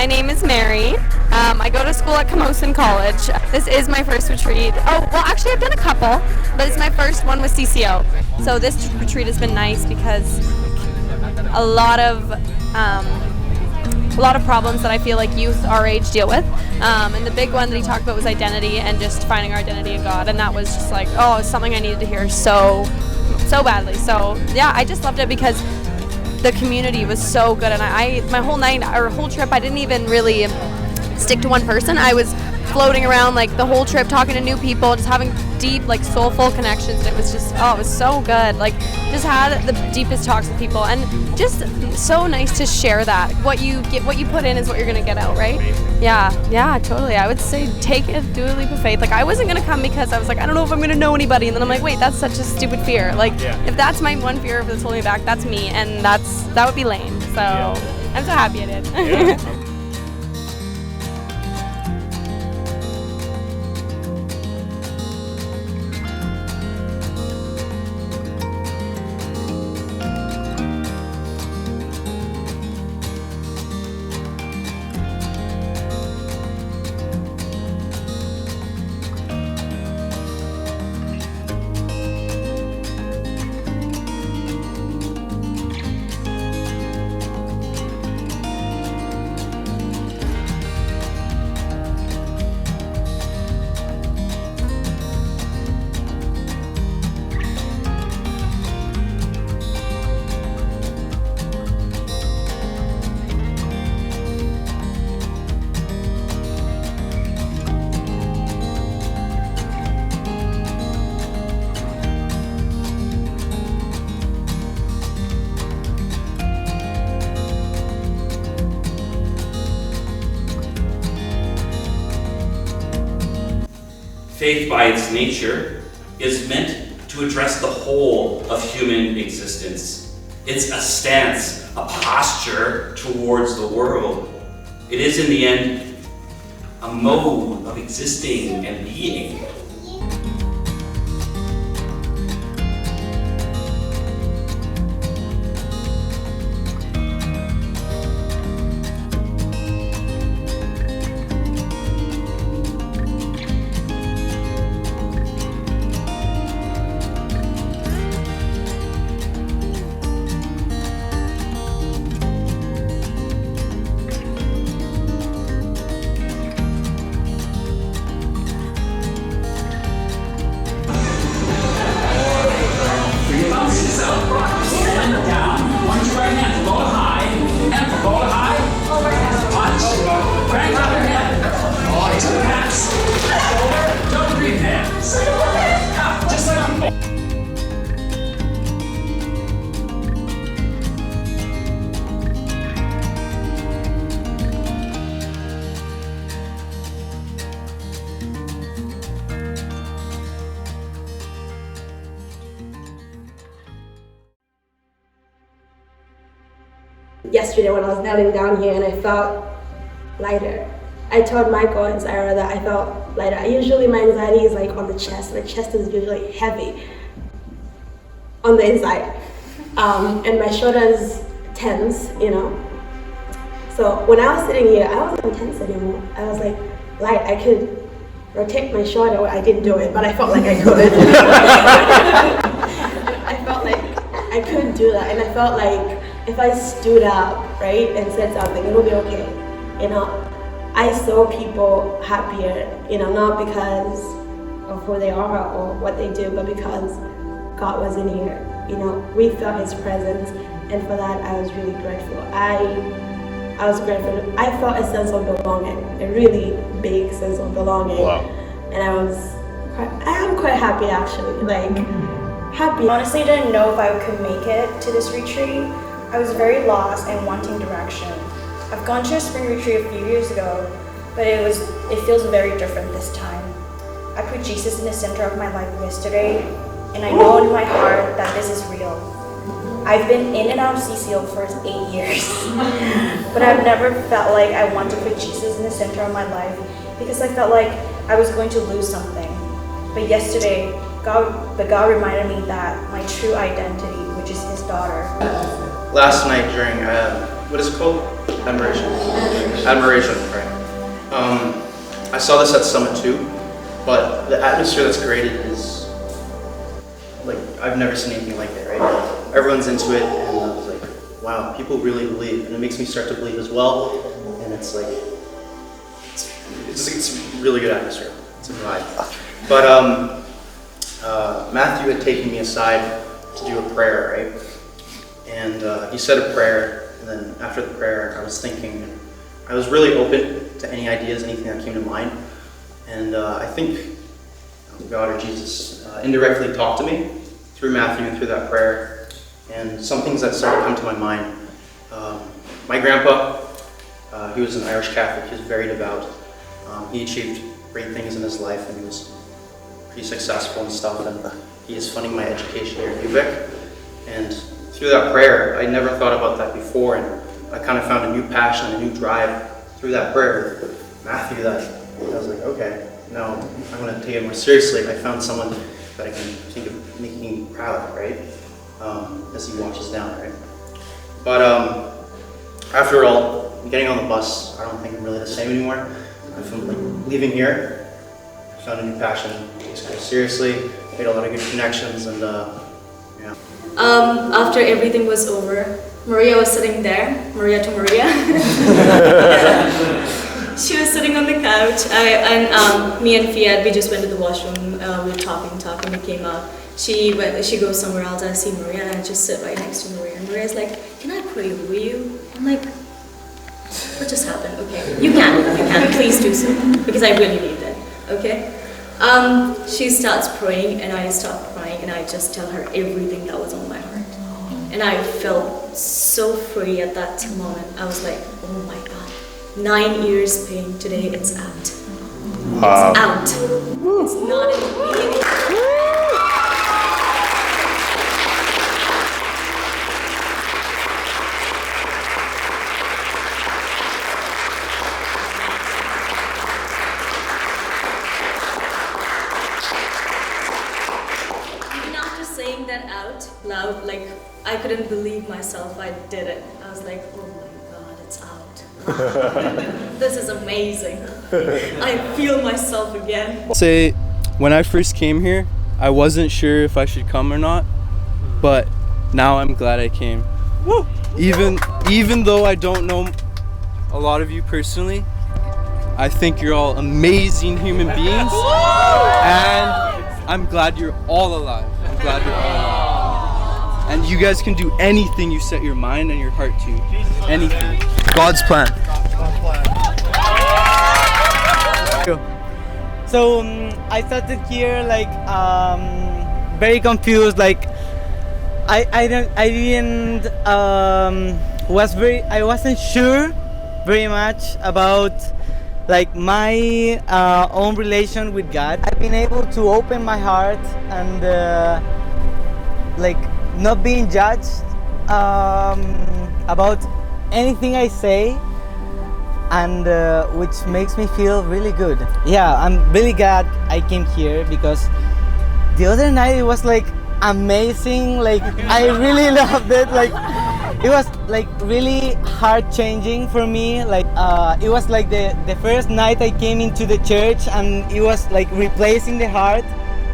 My name is Mary. I go to school at Camosun College. This is my first retreat. Oh, well, actually, I've done a couple, but it's my first one with CCO. So this retreat has been nice because a lot of problems that I feel like youth our age deal with. And the big one that he talked about was identity and just finding our identity in God. And that was just like, oh, it's something I needed to hear so badly. So yeah, I just loved it because the community was so good. And my whole night or whole trip, I didn't even really stick to one person. I was floating around like the whole trip, talking to new people, just having deep, like soulful connections. And it was just, it was so good. Like, just had the deepest talks with people, and just so nice to share that. What you put in is what you're gonna get out, right? Yeah, totally. I would say take it, do a leap of faith. Like, I wasn't gonna come because I was like, I don't know if I'm gonna know anybody, and then I'm like, wait, that's such a stupid fear. Like, if that's my one fear that's holding me back, that's me, and that would be lame. So I'm so happy I did. Faith, by its nature, is meant to address the whole of human existence. It's a stance, a posture towards the world. It is, in the end, a mode of existing and being. Yesterday when I was kneeling down here and I felt lighter. I told Michael and Sarah that I felt lighter. Usually my anxiety is like on the chest. My chest is usually heavy on the inside. And my shoulders tense, you know. So when I was sitting here, I wasn't tense anymore. I was like light. I could rotate my shoulder. Well, I didn't do it, but I felt like I could. I felt like I could do that, and I felt like if I stood up, right, and said something, it would be okay, you know. I saw people happier, you know, not because of who they are or what they do, but because God was in here, you know. We felt His presence, and for that I was really grateful. I was grateful. I felt a sense of belonging, a really big sense of belonging. Wow. And I am quite happy actually, like happy. Honestly, didn't know if I could make it to this retreat. I was very lost and wanting direction. I've gone to a spring retreat a few years ago, but it feels very different this time. I put Jesus in the center of my life yesterday, and I know in my heart that this is real. I've been in and out of CCO for 8 years, but I've never felt like I want to put Jesus in the center of my life because I felt like I was going to lose something. But yesterday, God reminded me that my true identity, which is His daughter. Last night during, what is it called? Admiration, right. I saw this at Summit too, but the atmosphere that's created is, like, I've never seen anything like it, right? Everyone's into it, and I was like, wow, people really believe, and it makes me start to believe as well, and it's like, it's a really good atmosphere. It's a vibe. But Matthew had taken me aside to do a prayer, right? And he said a prayer, and then after the prayer, I was thinking, I was really open to any ideas, anything that came to mind. And I think God or Jesus indirectly talked to me through Matthew and through that prayer. And some things that started to come to my mind. My grandpa, he was an Irish Catholic, he was very devout. He achieved great things in his life, and he was pretty successful and stuff. And he is funding my education here at UVic. And through that prayer, I never thought about that before, and I kind of found a new passion, a new drive through that prayer with Matthew, that I was like, okay, now I'm going to take it more seriously. I found someone that I can think of making me proud, right? As he watches down, right? But after all, getting on the bus, I don't think I'm really the same anymore. From like leaving here, I found a new passion, took it seriously, made a lot of good connections, and yeah. After everything was over, Maria was sitting there, Maria to Maria. She was sitting on the couch, me and Fiat, we just went to the washroom, we were talking, we came out. She goes somewhere else, I see Maria, and I just sit right next to Maria. And Maria's like, can I pray over you? I'm like, what just happened? Okay, you can, please do so, because I really need that, okay? She starts praying, and I start crying, and I just tell her everything that was on my heart. And I felt so free at that moment. I was like, oh my God, 9 years pain, today it's out. Wow. It's out. It's not in the beginning. Saying that out loud, like, I couldn't believe myself, I did it. I was like, oh my God, it's out. Wow. This is amazing. I feel myself again. Say, when I first came here, I wasn't sure if I should come or not, but now I'm glad I came. Woo! Even though I don't know a lot of you personally, I think you're all amazing human beings, and I'm glad you're all alive. I'm glad you're all alive. And you guys can do anything you set your mind and your heart to. Anything. God's plan. So I started here like very confused. Like I wasn't sure very much about like my own relation with God. I've been able to open my heart and like not being judged about anything I say, and which makes me feel really good. Yeah, I'm really glad I came here, because the other night it was like amazing. Like I really loved it. Like it was like really heart changing for me. Like it was like the first night I came into the church, and it was like replacing the heart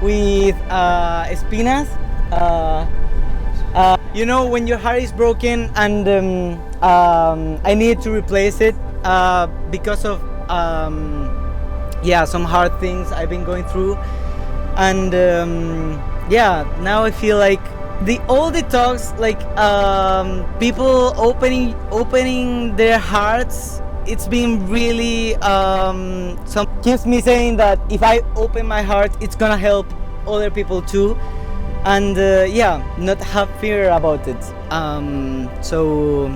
with espinas. You know, when your heart is broken, and I needed to replace it because of yeah, some hard things I've been going through, and yeah, now I feel like all the talks, like people opening their hearts, it's been really some keeps me saying that if I open my heart, it's gonna help other people too, and yeah, not have fear about it. So